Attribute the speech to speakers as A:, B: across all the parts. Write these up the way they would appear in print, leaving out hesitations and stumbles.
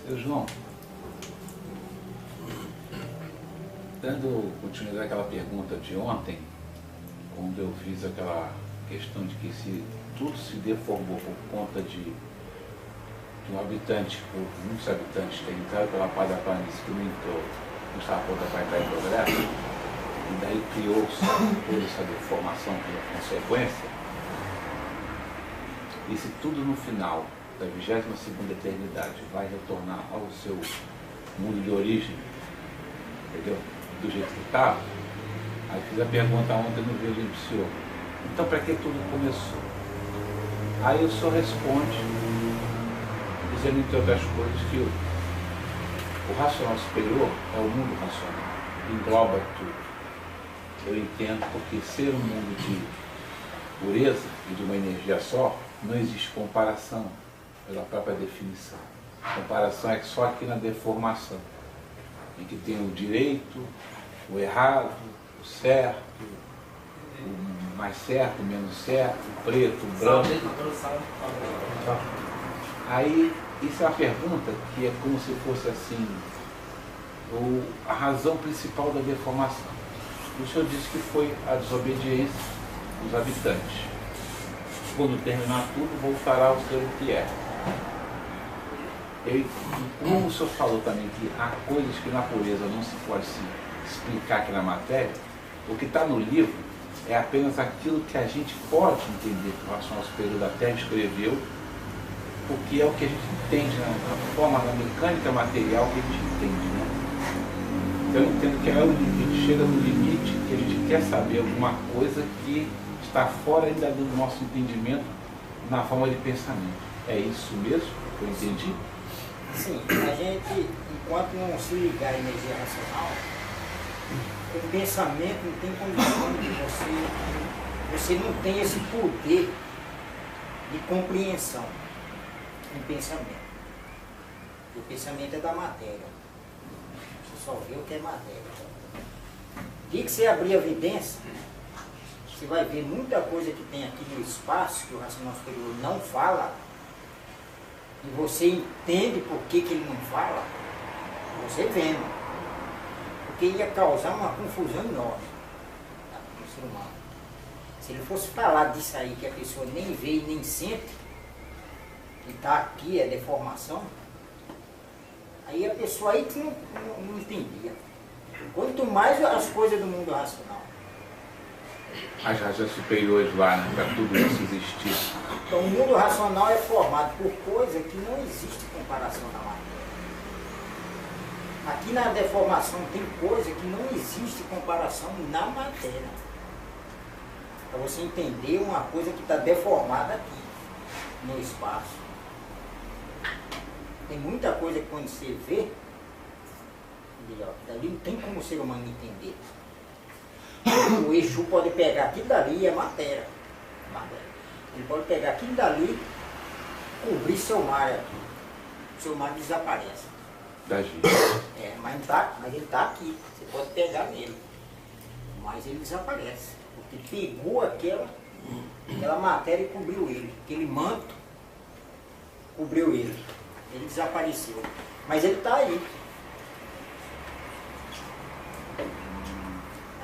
A: Seu João, dando continuidade àquela pergunta de ontem, quando eu fiz aquela questão de que se tudo se deformou por conta de um habitante, ou muitos habitantes terem entrado pela paz da planície que não entrou, não estava pronta para entrar em progresso, e daí criou-se toda essa deformação como consequência, e se tudo no final da 22ª eternidade vai retornar ao seu mundo de origem, entendeu? Do jeito que estava, aí fiz a pergunta ontem no vídeo do senhor, então para que tudo começou? Aí o senhor responde, dizendo entre outras coisas que o racional superior é o mundo racional, engloba tudo. Eu entendo porque ser um mundo de pureza e de uma energia só, não existe comparação pela própria definição. A comparação é só aqui na deformação, em que tem o direito, o errado, o certo, o mais certo, o menos certo, o preto, o branco. Aí, isso é uma pergunta que é como se fosse assim, a razão principal da deformação. O senhor disse que foi a desobediência dos habitantes. Quando terminar tudo, voltará ao ser o que é. E como o senhor falou também que há coisas que na pureza não se pode se explicar aqui na matéria, o que está no livro é apenas aquilo que a gente pode entender que o racional superior da Terra escreveu, porque é o que a gente entende na forma da mecânica material que a gente entende, né? Então eu entendo que é o limite, chega no limite que a gente quer saber alguma coisa que está fora ainda do nosso entendimento na forma de pensamento. É isso mesmo que eu entendi?
B: Sim, a gente, enquanto não se ligar à energia racional, o pensamento não tem condição de você não tem esse poder de compreensão em pensamento. O pensamento é da matéria. Você só vê o que é matéria. E que você abrir a evidência, você vai ver muita coisa que tem aqui no espaço, que o racional superior não fala, e você entende por que ele não fala, você vendo. Porque ia causar uma confusão enorme no ser humano. Se ele fosse falar disso aí, que a pessoa nem vê e nem sente, e está aqui, é deformação, aí a pessoa aí que não entendia. Quanto mais as coisas do mundo racional.
A: As razões superiores lá, né, para tudo isso existir.
B: Então o mundo racional é formado por coisa que não existe comparação na matéria. Aqui na deformação tem coisa que não existe comparação na matéria. Para você entender uma coisa que está deformada aqui, no espaço. Tem muita coisa que quando você vê, dali não tem como o ser humano entender. O Exu pode pegar aquilo dali e é matéria. Ele pode pegar aquilo dali, cobrir seu mar aqui. O seu mar desaparece. Mas ele está aqui. Você pode pegar nele. Mas ele desaparece. Porque pegou aquela matéria e cobriu ele. Aquele manto cobriu ele. Ele desapareceu. Mas ele está aí.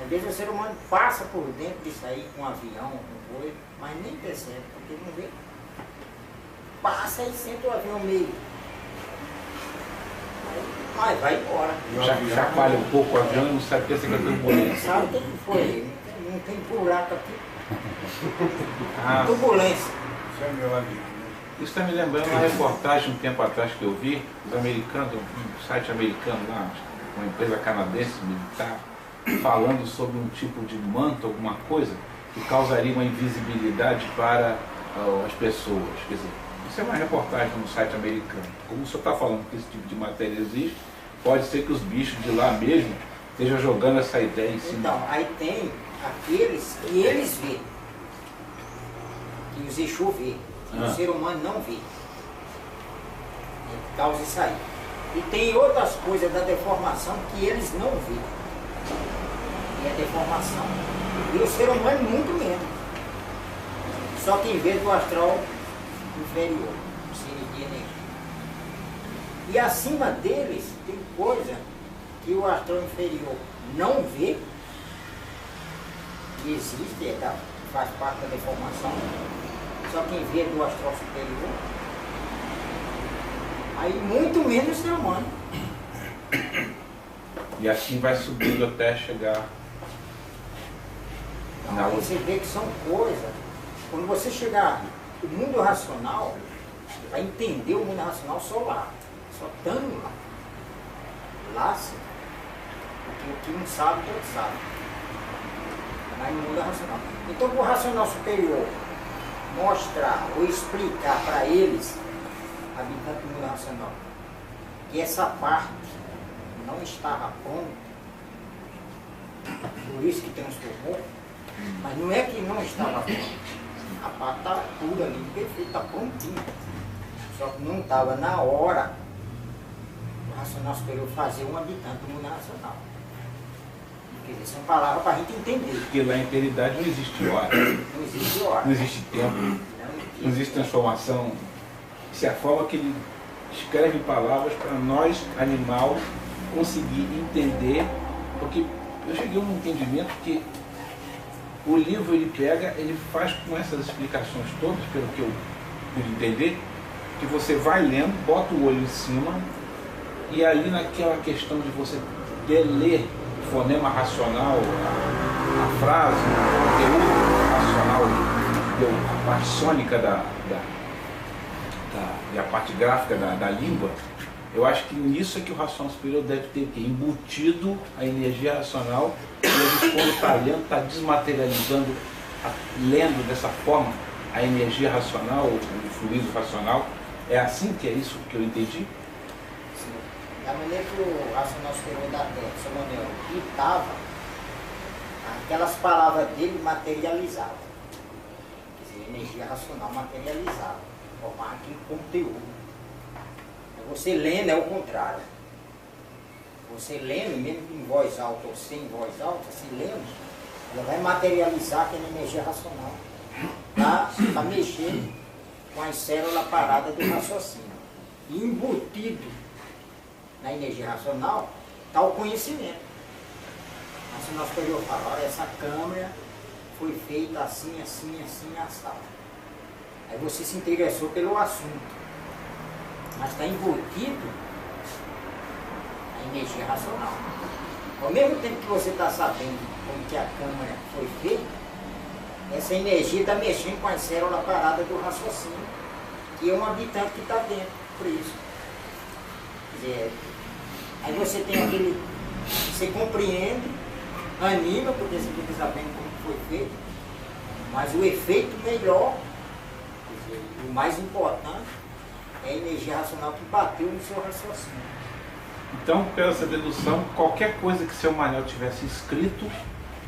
B: Às vezes o ser humano passa por dentro disso aí com um avião, com boi, mas nem percebe, porque não vê. Passa e senta o avião meio. Mas vai embora.
A: Chacoalha um pouco o avião e não sabe o que é turbulência.
B: Não sabe o que foi. Não tem buraco aqui. Turbulência.
C: Isso é meu amigo.
A: Isso está me lembrando uma reportagem um tempo atrás que eu vi, dos americanos, um site americano lá, uma empresa canadense militar, falando sobre um tipo de manto, alguma coisa, que causaria uma invisibilidade para as pessoas. Quer dizer, isso é uma reportagem no site americano. Como o senhor está falando que esse tipo de matéria existe, pode ser que os bichos de lá mesmo estejam jogando essa ideia em cima.
B: Então, aí tem aqueles que eles vê, que os Exu vê, que o ser humano não vê. Causa isso aí. E tem outras coisas da deformação que eles não vê. E a deformação. E o ser humano muito menos. Só que em vez do astral inferior, seria de energia. E acima deles tem coisa que o astral inferior não vê, que existe, faz parte da deformação, só quem vê é do astral superior. Aí muito menos o ser humano.
A: E assim vai subindo até chegar na outra.
B: Você vê que são coisas. Quando você chegar no mundo racional, você vai entender o mundo racional só lá. Só estando lá. Lá sim. Porque o que não sabe, todo sabe. Mas no mundo racional. Então, para o racional superior mostrar ou explicar para eles, habitantes do mundo racional, que essa parte não estava pronta, por isso que transformou, mas não é que não estava pronta. A parte estava tudo ali, perfeita, está prontinha. Só que não estava na hora o racional superior fazer um habitante do mundo racional. Quer dizer, são palavras para a gente entender.
A: Porque lá em eternidade não existe hora.
B: Não existe hora.
A: Não existe tempo. Não existe transformação. Isso é a forma que ele escreve palavras para nós, animal, conseguir entender. Porque eu cheguei a um entendimento que o livro ele pega, ele faz com essas explicações todas, pelo que eu pude entender, que você vai lendo, bota o olho em cima, e ali naquela questão de você ler o fonema racional, a frase, o conteúdo racional, a parte sônica e a parte gráfica da língua, eu acho que nisso é que o racional superior deve ter embutido a energia racional, e a gente, quando está lendo, está desmaterializando, lendo dessa forma a energia racional, o fluido racional. É assim que é isso que eu entendi?
B: Sim. Da maneira que o racional superior da Terra, São Manuel, ditava, aquelas palavras dele materializavam. Quer dizer, energia racional materializava, formava aquele conteúdo. Você lendo é o contrário. Você lendo, mesmo em voz alta ou sem voz alta, se lendo, ela vai materializar aquela energia racional. Para mexer com as células paradas do raciocínio. E embutido na energia racional está o conhecimento. O racional superior fala, olha, essa câmera foi feita assim, assim, assim, assado. Aí você se interessou pelo assunto. Mas está embutido a energia racional. Ao mesmo tempo que você está sabendo como que a câmara foi feita, essa energia está mexendo com as células paradas do raciocínio, que é um habitante que está dentro, por isso. Quer dizer, aí você tem aquele, você compreende, anima, porque você fica sabendo como foi feito, mas o efeito melhor, quer dizer, o mais importante, é a energia racional que bateu no seu raciocínio.
A: Então, pela essa dedução, qualquer coisa que seu Manel tivesse escrito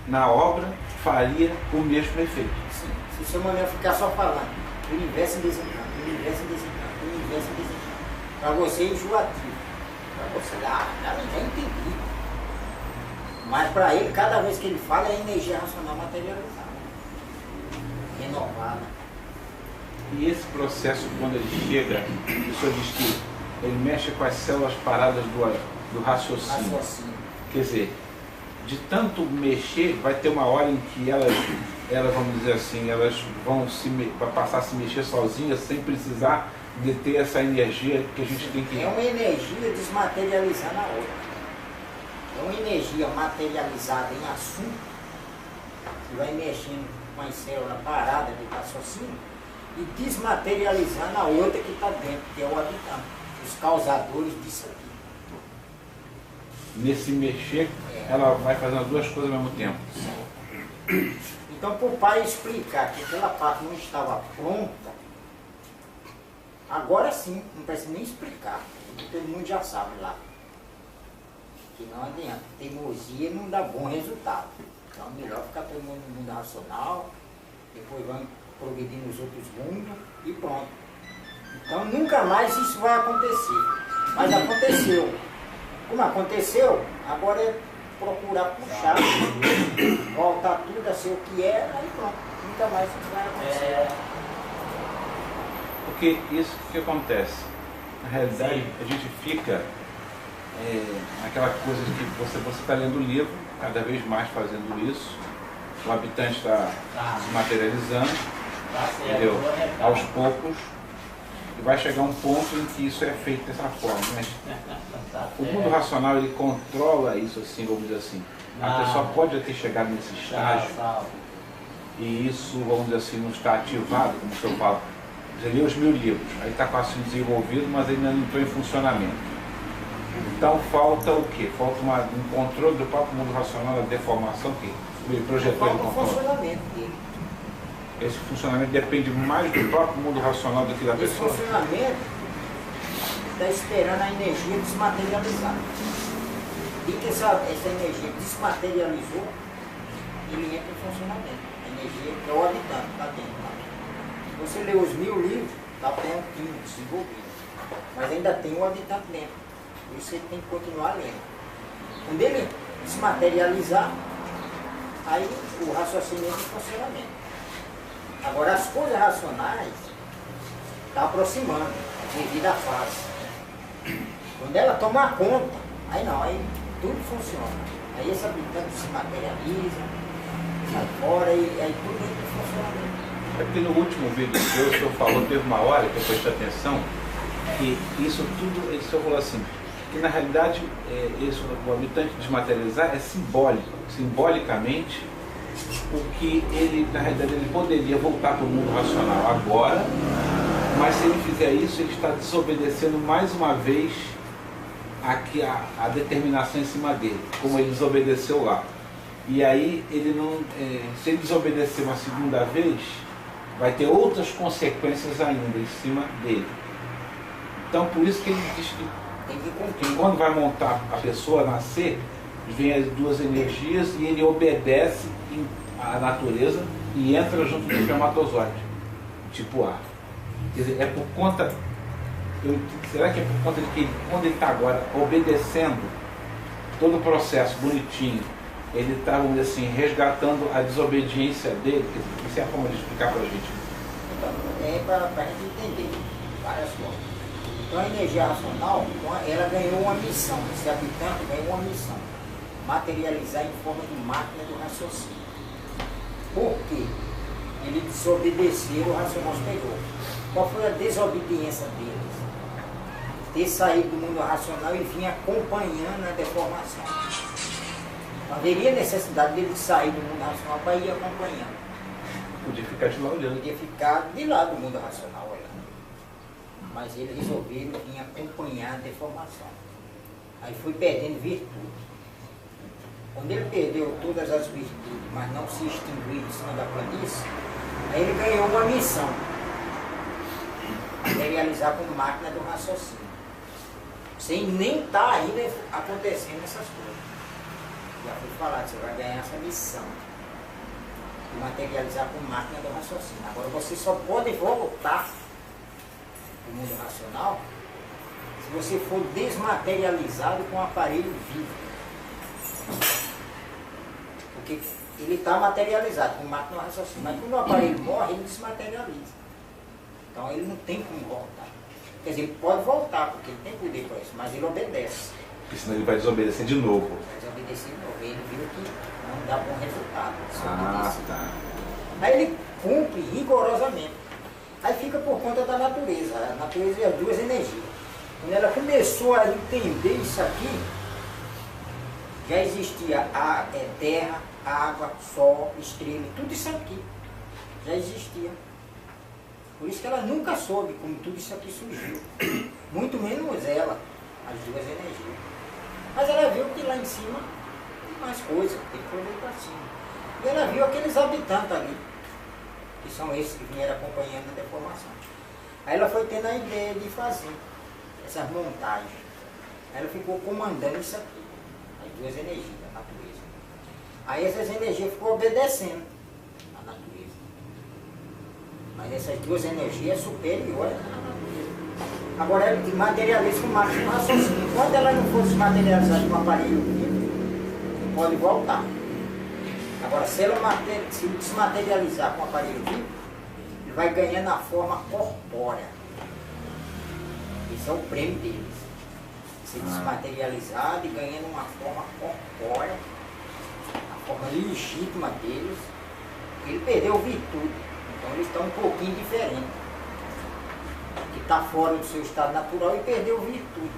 A: na obra faria o mesmo efeito.
B: Sim. Se o seu Manel ficar só falando, universo em desencanto, universo em desencanto, universo em desencanto, para você é enjoativo. Para você, já entendi. Mas para ele, cada vez que ele fala, é a energia racional materializada, renovada.
A: E esse processo, quando ele chega, o senhor diz que ele mexe com as células paradas do raciocínio. Quer dizer, de tanto mexer, vai ter uma hora em que elas vamos dizer assim, elas vão passar a se mexer sozinhas, sem precisar de ter essa energia que a gente tem que...
B: É uma energia desmaterializando a outra. É uma energia materializada em assunto, que vai mexendo com as células paradas do raciocínio, e desmaterializando a outra que está dentro, que é o habitante, os causadores disso aqui.
A: Nesse mexer, ela vai fazendo as duas coisas ao mesmo tempo.
B: Então, para o pai explicar que aquela parte não estava pronta, agora sim, não precisa nem explicar, porque todo mundo já sabe lá. Que não adianta, teimosia não dá bom resultado. Então, é melhor ficar todo mundo no mundo racional, depois vamos progredir nos outros mundos e pronto. Então nunca mais isso vai acontecer. Mas aconteceu. Como aconteceu, agora é procurar puxar, voltar tudo a ser o que era, aí pronto. Nunca mais isso vai acontecer.
A: Porque isso que acontece. Na realidade, a gente fica naquela coisa de que você está lendo o livro, cada vez mais fazendo isso, o habitante está se materializando, entendeu? Aos poucos, e vai chegar um ponto em que isso é feito dessa forma. Mas o mundo racional, ele controla isso assim, vamos dizer assim. A pessoa pode ter chegado nesse estágio, e isso, vamos dizer assim, não está ativado, como o senhor fala. Você lê os 1000 livros, aí está quase desenvolvido, mas ainda não entrou em funcionamento. Então falta o quê? Falta um controle do próprio mundo racional, da deformação que ele projetou ele controla.
B: Funcionamento dele.
A: Esse funcionamento depende mais do próprio mundo racional do que da
B: Esse
A: pessoa.
B: Esse funcionamento está esperando a energia desmaterializar. E que essa energia desmaterializou, ele entra em funcionamento. A energia é o habitante, está dentro. Você lê os 1000 livros, está prontinho, desenvolvido. Mas ainda tem o habitante dentro. Por isso ele tem que continuar lendo. Quando ele desmaterializar, aí o raciocínio entra em funcionamento. Agora as coisas racionais estão aproximando devido à fase. Quando ela tomar conta, aí não, aí tudo funciona. Aí esse habitante se materializa, sai fora e aí tudo entra em funcionamento.
A: É porque no último vídeo seu, o senhor falou, teve uma hora que eu prestei atenção, que isso tudo, ele só falou assim, que na realidade o habitante desmaterializar é simbólico, simbolicamente, porque ele, na realidade, ele poderia voltar para o mundo racional agora, mas se ele fizer isso, ele está desobedecendo mais uma vez a determinação em cima dele, como ele desobedeceu lá. E aí, ele não, se ele desobedecer uma segunda vez, vai ter outras consequências ainda em cima dele. Então, por isso que ele diz que quando vai montar a pessoa nascer, vem as duas energias e ele obedece à natureza e entra junto do espermatozoide, tipo A. Quer dizer, é por conta, será que é por conta de que quando ele está agora obedecendo todo o processo bonitinho, ele está, vamos dizer assim, resgatando a desobediência dele? Isso é a forma de explicar para a gente.
B: Então, é para a gente entender várias coisas. Então a energia racional, ela ganhou uma missão, esse habitante ganhou uma missão, materializar em forma de máquina do raciocínio. Por quê? Ele desobedeceu o racional superior. Qual foi a desobediência deles? Ter saído do mundo racional e vir acompanhando a deformação. Não haveria necessidade dele sair do mundo racional para ir acompanhando.
A: Podia ficar de lá olhando.
B: Podia ficar de lá do mundo racional olhando. Mas ele resolveu vir acompanhar a deformação. Aí foi perdendo virtude. Quando ele perdeu todas as virtudes, mas não se extinguiu em cima da planície, aí ele ganhou uma missão. Materializar como máquina do raciocínio. Sem nem estar ainda acontecendo essas coisas. Já foi falado, você vai ganhar essa missão. De materializar como máquina do raciocínio. Agora você só pode voltar o mundo racional se você for desmaterializado com um aparelho vivo. Porque ele está materializado com máquina do raciocínio, mas quando o aparelho morre, ele desmaterializa. Então ele não tem como voltar. Quer dizer, ele pode voltar, porque ele tem poder para isso, mas ele obedece.
A: Porque senão ele vai desobedecer de novo.
B: Vai desobedecer de novo. Ele viu que não dá bom resultado.
A: Tá.
B: Aí ele cumpre rigorosamente. Aí fica por conta da natureza. A natureza é as duas energias. Quando ela começou a entender isso aqui, já existia terra, água, sol, estrela, tudo isso aqui. Já existia. Por isso que ela nunca soube como tudo isso aqui surgiu. Muito menos ela, as duas energias. Mas ela viu que lá em cima tem mais coisa, tem que ver para cima. E ela viu aqueles habitantes ali, que são esses que vieram acompanhando a deformação. Aí ela foi tendo a ideia de fazer essas montagens. Aí ela ficou comandando isso aqui, as duas energias da natureza. Aí essas energias ficou obedecendo a natureza. Mas essas duas energias superiores à natureza. Agora ela materializa com máquina de raciocínio. Enquanto ela não for desmaterializada com aparelho vivo, pode voltar. Agora, se ela se desmaterializar com o aparelho vivo, ele vai ganhando a forma corpórea. Esse é o prêmio deles. Ser desmaterializado e ganhando uma forma corpórea, a forma legítima deles. Ele perdeu virtude, então eles estão um pouquinho diferentes. Que está fora do seu estado natural e perdeu virtude.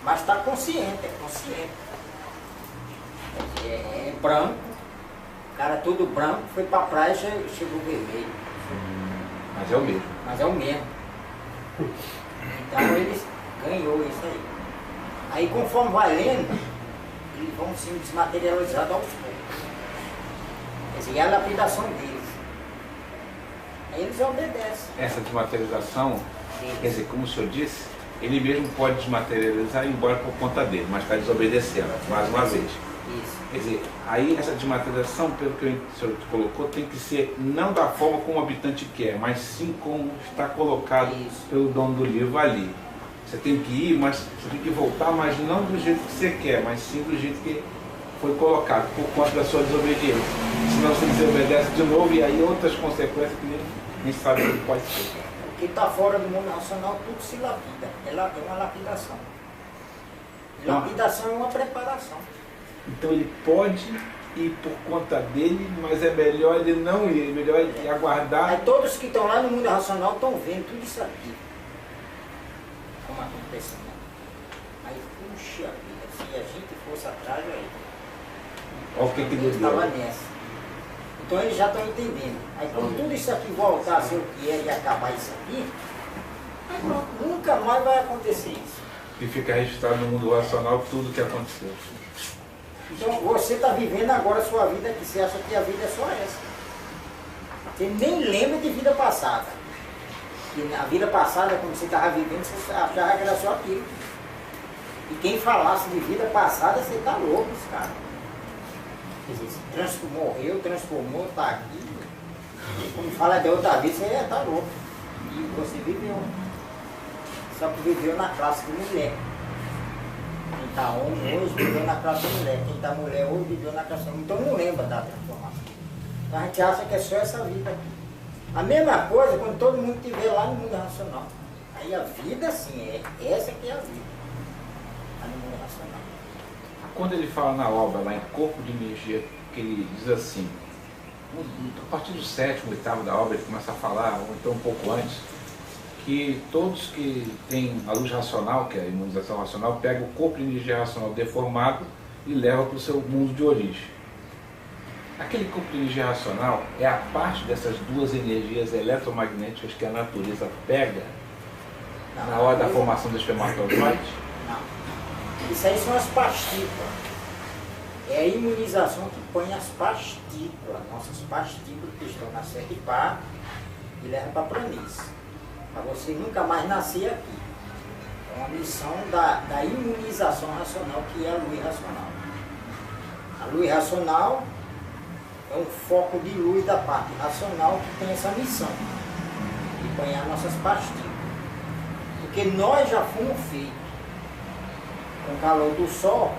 B: Mas está consciente, é consciente. É branco, o cara todo branco, foi para a praia e chegou vermelho.
A: Mas é o mesmo.
B: Mas é o mesmo. Então eles ganhou isso aí. Aí conforme vai lendo, eles vão sendo desmaterializados aos poucos. Quer dizer, é a lapidação deles. Aí eles obedecem.
A: Essa desmaterialização, quer dizer, como o senhor disse, ele mesmo pode desmaterializar e ir embora por conta dele, mas está desobedecendo, mais uma vez.
B: Isso.
A: Quer dizer, aí essa desmaterialização, pelo que o senhor colocou, tem que ser não da forma como o habitante quer, mas sim como está colocado pelo dono do livro ali. Você tem que ir, mas você tem que voltar, mas não do jeito que você quer, mas sim do jeito que foi colocado, por conta da sua desobediência. Senão você desobedece de novo e aí outras consequências que nem sabe o que pode ser.
B: O que está fora do mundo racional, tudo se lapida. É uma lapidação. Lapidação é uma preparação.
A: Então ele pode ir por conta dele, mas é melhor ele não ir, é melhor ele aguardar.
B: Aí todos que estão lá no mundo racional estão vendo tudo isso aqui. Como acontecendo. Aí, puxa vida, se a gente fosse atrás, aí.
A: Olha o que Deus
B: estava nessa. Então eles já estão entendendo. Aí quando tudo isso aqui voltar a ser o que é e acabar isso aqui, aí pronto, nunca mais vai acontecer isso.
A: E fica registrado no mundo racional tudo o que aconteceu.
B: Então você está vivendo agora a sua vida aqui, você acha que a vida é só essa. Você nem lembra de vida passada. E a vida passada, quando você estava vivendo, você achava que era só aquilo. E quem falasse de vida passada, você está louco, cara. Quer dizer, se morreu, transformou, está aqui. E quando fala de outra vida, você está louco. E você viveu. Só que viveu na classe de mulher. Quem está homem hoje viveu na classe de mulher. Quem está mulher hoje viveu na classe de homem. Então não lembra da transformação. Então a gente acha que é só essa vida aqui. A mesma coisa quando todo mundo estiver lá no mundo racional. Aí a vida, sim, essa que é a vida. Lá no mundo racional.
A: Quando ele fala na obra, lá em Corpo de Energia, que ele diz assim, a partir do 7º, 8º da obra, ele começa a falar, ou então um pouco antes, que todos que têm a luz racional, que é a imunização racional, pegam o corpo de energia racional deformado e levam para o seu mundo de origem. Aquele corpo de energia racional é a parte dessas duas energias eletromagnéticas que a natureza pega na hora da formação do espermatozoide?
B: Não. Isso aí são as partículas. É a imunização que põe as partículas, nossas partículas que estão na Serra e leva para a planície. Para você nunca mais nascer aqui. É uma missão da imunização racional, que é a luz racional. A luz racional é um foco de luz da parte racional que tem essa missão de banhar nossas partículas. Porque nós já fomos feitos com o calor do sol,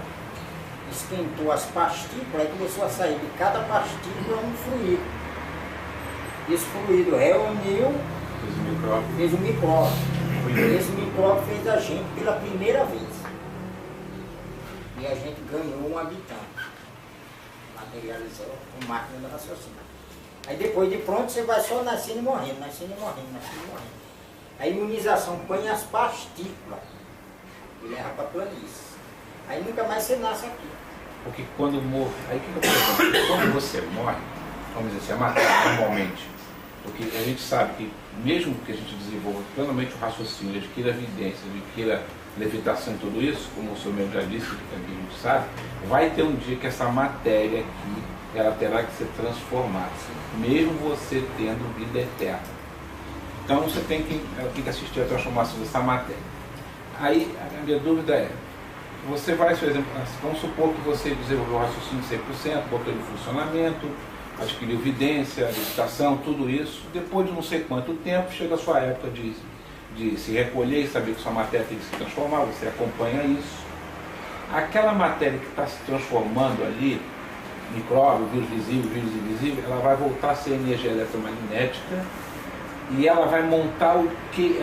B: esquentou as partículas e começou a sair de cada partícula um fluido. Esse fluido reuniu, fez um micróbio. Esse micróbio fez a gente pela primeira vez. E a gente ganhou um habitante. Materializou com máquina do raciocínio. Aí depois de pronto você vai só nascendo e morrendo, nascendo e morrendo, nascendo e morrendo. A imunização põe as partículas e leva para a planície. Aí nunca mais você nasce aqui.
A: Porque quando morre, aí o que eu pergunto? Quando você morre, vamos dizer assim, a matéria normalmente, porque a gente sabe que mesmo que a gente desenvolva plenamente o raciocínio, adquira evidência, adquira levitação e tudo isso, como o senhor mesmo já disse, que a gente sabe, vai ter um dia que essa matéria aqui, ela terá que ser transformada, mesmo você tendo vida eterna. Então você tem que assistir a transformação dessa matéria. Aí a minha dúvida é, você vai, por exemplo, vamos supor que você desenvolveu o raciocínio 100%, botou ele em funcionamento, adquiriu evidência, levitação, tudo isso, depois de não sei quanto tempo, chega a sua época de se recolher e saber que sua matéria tem que se transformar, você acompanha isso. Aquela matéria que está se transformando ali, micróbio, vírus visível, vírus invisível, ela vai voltar a ser energia eletromagnética E ela vai montar o que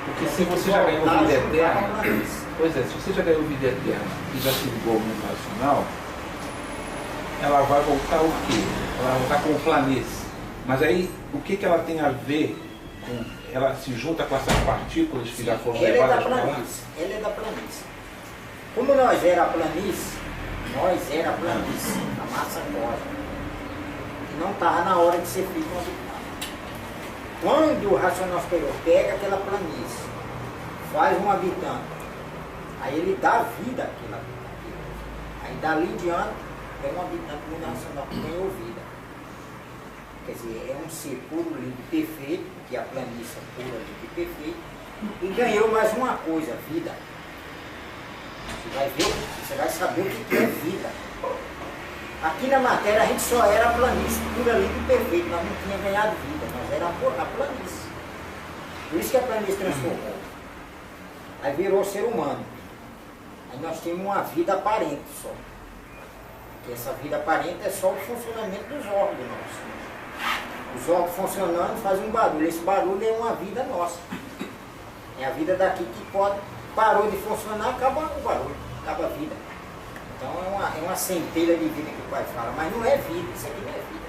A: porque se você já ganhou vida eterna, pois é, se você já ganhou vida eterna e já se ligou ao mundo racional, ela vai voltar o quê? Ela vai voltar com o planície. Mas aí, o que ela tem a ver com... Ela se junta com essas partículas que já foram levadas para lá?
B: Ela é da planície. Como nós era a planície, a massa cósmica, que não estava na hora de ser feito um habitat. Quando o racional superior pega aquela planície, faz um habitante, aí ele dá vida àquele habitante. Aí dali em diante, é um habitante do mundo racional que ganhou vida. Quer dizer, é um ser puro, limpo, perfeito, que é a planície pura, limpa e perfeita, e ganhou mais uma coisa, vida. Você vai ver, você vai saber o que é vida. Aqui na matéria a gente só era a planície, pura, limpa e perfeita, nós não tínhamos ganhado vida, nós era a planície. Por isso que a planície transformou. Aí virou ser humano. Aí nós temos uma vida aparente só. Porque essa vida aparente é só o funcionamento dos órgãos nossos. Os órgãos funcionando fazem um barulho. Esse barulho é uma vida nossa. É a vida daqui que pode, parou de funcionar, acaba o barulho, acaba a vida. Então é uma centelha de vida que o pai fala, mas não é vida, isso aqui não é vida.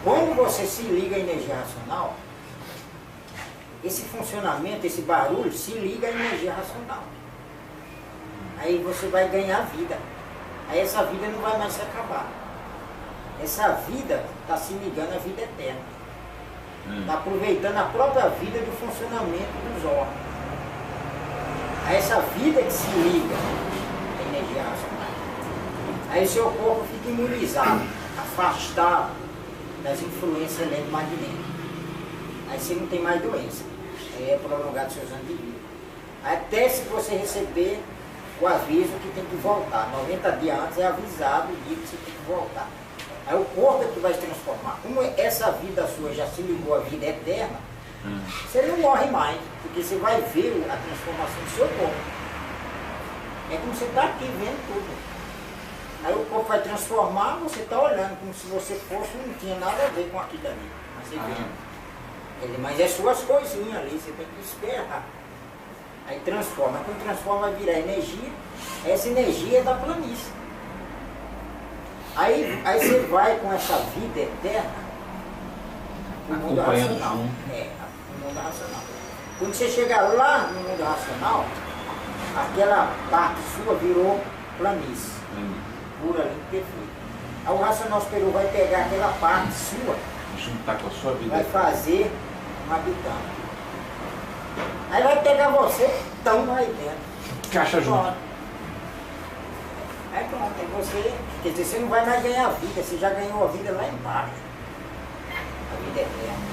B: Quando você se liga à energia racional, esse funcionamento, esse barulho, se liga à energia racional. Aí você vai ganhar vida. Aí essa vida não vai mais se acabar. Essa vida está se ligando à vida eterna. Está aproveitando a própria vida do funcionamento dos órgãos. Aí essa vida que se liga à energia racional. Aí o seu corpo fica imunizado, afastado das influências eletromagnéticas. Aí você não tem mais doença. Aí é prolongado seus anos de vida. Até se você receber o aviso que tem que voltar. 90 dias antes é avisado o dia que você tem que voltar. Aí o corpo é que vai se transformar. Como essa vida sua já se ligou à vida eterna, você não morre mais, porque você vai ver a transformação do seu corpo. É como você está aqui vendo tudo. Aí o corpo vai transformar, você está olhando como se você fosse, não tinha nada a ver com aquilo ali. Mas você vê. Mas é suas coisinhas ali, você tem que esperar. Aí transforma. Quando transforma vai virar energia. Essa energia é da planície. Aí você vai com essa vida eterna no mundo racional. No mundo racional. Quando você chegar lá no mundo racional, aquela parte sua virou planície. Pura, limpa e perfeita. Aí o racional superior vai pegar aquela parte sua,
A: juntar com a sua vida,
B: vai fazer um habitante. Aí vai pegar você, tão aí dentro.
A: Caixa junto.
B: Aí pronto, aí você, quer dizer, você não vai mais ganhar a vida, você já ganhou a vida lá embaixo. A vida eterna.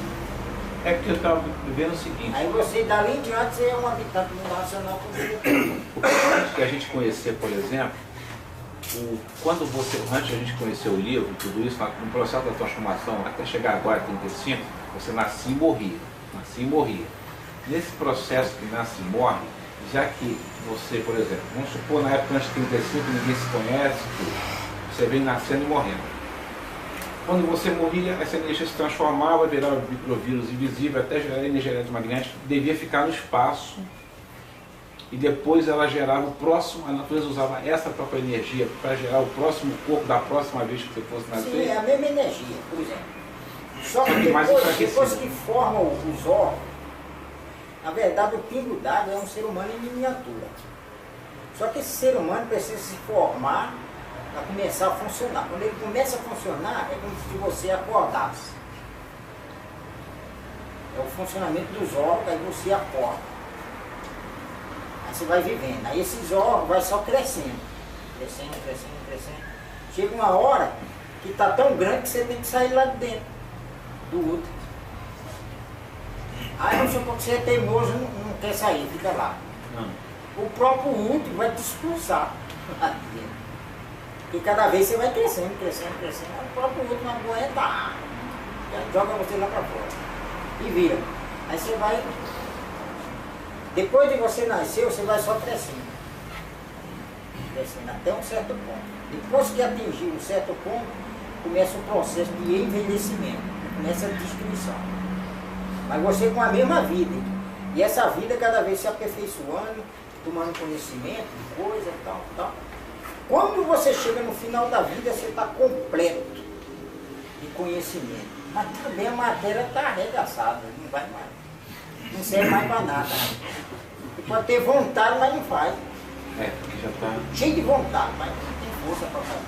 A: É porque eu estava vendo o seguinte.
B: Aí você, dali em diante, você é um habitante do mundo racional com vida eterna.
A: Antes de a gente conhecer, por exemplo, antes de a gente conhecer o livro, tudo isso, no processo da transformação, até chegar agora, 35, você nascia e morria. Nascia e morria. Nesse processo que nasce e morre, já que você, por exemplo, vamos supor na época antes de 35, ninguém se conhece, você vem nascendo e morrendo. Quando você morria, essa energia se transformava, virava microvírus invisível, até gerar energia eletromagnética, devia ficar no espaço, e depois ela gerava o próximo, a natureza usava essa própria energia para gerar o próximo corpo da próxima vez que você fosse nascer.
B: Sim, é a mesma energia, por exemplo. Só que depois que formam os órgãos, na verdade o pingo d'água é um ser humano em miniatura. Só que esse ser humano precisa se formar para começar a funcionar. Quando ele começa a funcionar, é como se você acordasse. É o funcionamento dos órgãos, aí você acorda. Aí você vai vivendo. Aí esses órgãos vai só crescendo. Crescendo, crescendo, crescendo. Chega uma hora que está tão grande que você tem que sair lá de dentro do útero. Aí vamos supor que você é teimoso, não quer sair, fica lá. O próprio útero vai te expulsar lá de dentro. E cada vez você vai crescendo, crescendo, crescendo. Aí o próprio útero não aguenta, joga você lá para fora. E vira. Aí você vai. Depois de você nascer, você vai só crescendo. Crescendo até um certo ponto. Depois que atingir um certo ponto, começa o processo de envelhecimento. começa a destruição. Mas você com a mesma vida. E essa vida cada vez se aperfeiçoando, tomando conhecimento de coisa, tal, tal. Quando você chega no final da vida, você está completo de conhecimento. Mas também a matéria está arregaçada, não vai mais. Não serve mais para nada. Você pode ter vontade, mas não faz.
A: Porque já está...
B: Cheio de vontade, mas não tem força para fazer.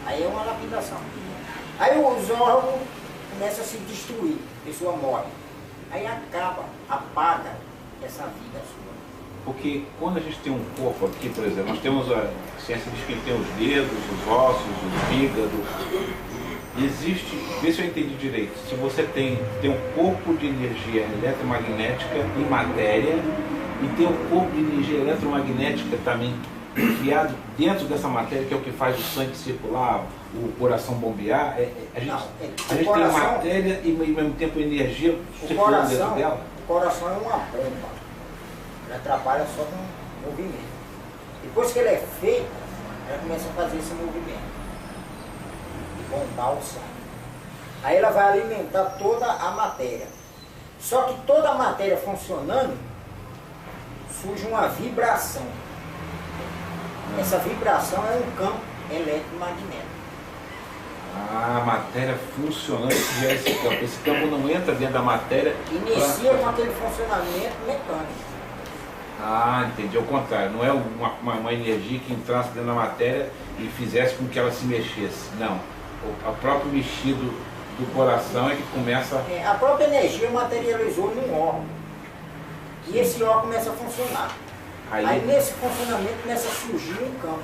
B: Aí é uma lapidação. Aí os órgãos começam a se destruir, a pessoa morre. Aí acaba, apaga essa vida sua.
A: Porque quando a gente tem um corpo aqui, por exemplo, nós temos a ciência diz que tem os dedos, os ossos, o fígado. Existe, vê se eu entendi direito, se você tem um corpo de energia eletromagnética em matéria e tem um corpo de energia eletromagnética também criado dentro dessa matéria, que é o que faz o sangue circular, o coração bombear, a gente tem matéria e ao mesmo tempo energia circulando dentro dela.
B: O coração é uma bomba, ela trabalha só com movimento. Depois que ela é feita, ela começa a fazer esse movimento, de bombar o sangue. Aí ela vai alimentar toda a matéria. Só que toda a matéria funcionando, surge uma vibração. Essa vibração é um campo eletromagnético.
A: A matéria funcionando que gera esse campo. Esse campo não entra dentro da matéria.
B: Inicia com aquele funcionamento mecânico.
A: Entendi. Ao contrário, não é uma energia que entrasse dentro da matéria e fizesse com que ela se mexesse. Não. O próprio mexido do coração é que começa...
B: A própria energia materializou num órgão. E esse órgão começa a funcionar. Aí nesse funcionamento começa a surgir um campo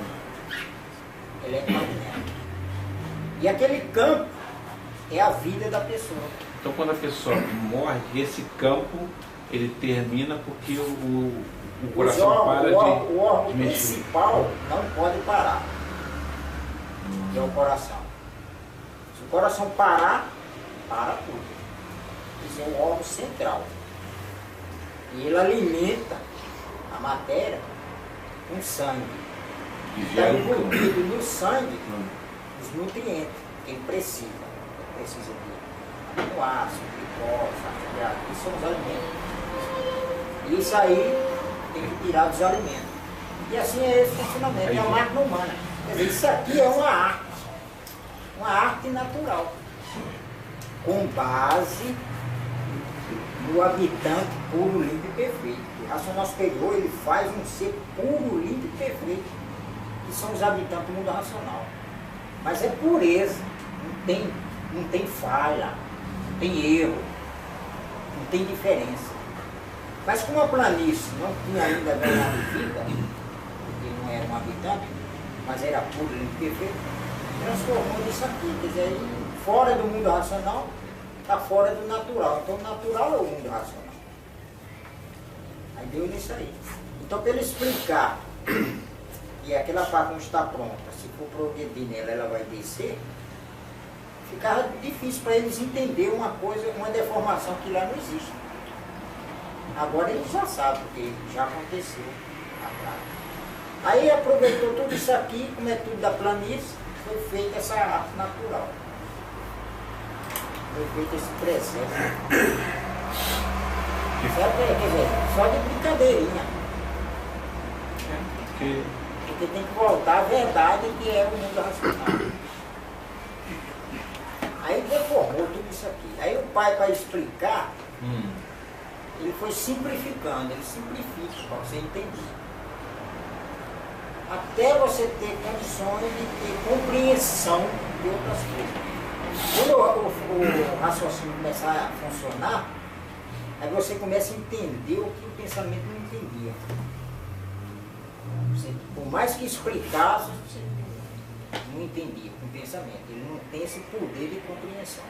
B: eletromagnético. E aquele campo é a vida da pessoa.
A: Então quando a pessoa morre, esse campo ele termina porque o coração para
B: o órgão principal não pode parar. Que é o coração. Se o coração parar, para tudo. Esse é o órgão central. E ele alimenta a matéria com sangue. Está envolvido no sangue os nutrientes que ele precisa. Ele precisa de aminoácidos, glicose, isso são os alimentos. E isso aí tem que tirar dos alimentos. E assim é esse funcionamento, é a máquina humana. Quer dizer, isso aqui é uma arte natural, com base no habitante puro, limpo e perfeito. O racional superior, ele faz um ser puro, limpo e perfeito, que são os habitantes do mundo racional. Mas é pureza, não tem falha, não tem erro, não tem diferença. Mas como a planície não tinha ainda ganhado vida, porque não era um habitante, mas era puro, limpo e perfeito, transformou nisso aqui. Quer dizer, aí, fora do mundo racional, está fora do natural. Então o natural é o mundo racional. Aí deu nisso aí. Então para ele explicar que aquela parte não está pronta, se for progredir nela, ela vai descer, ficava difícil para eles entenderem uma coisa, uma deformação que lá não existe. Agora eles já sabem, porque já aconteceu. Aí aproveitou tudo isso aqui, como é tudo da planície, foi feita essa arte natural. Foi feito esse presente. Quer dizer, só de brincadeirinha. Porque tem que voltar à verdade que é o mundo racional. Aí deformou tudo isso aqui. Aí o pai, para explicar, ele foi simplificando, ele simplifica para você entender. Até você ter condições de ter compreensão de outras coisas. Quando o raciocínio começar a funcionar, aí você começa a entender o que o pensamento não entendia. Você, por mais que explicasse, você não entendia com o pensamento. Ele não tem esse poder de compreensão.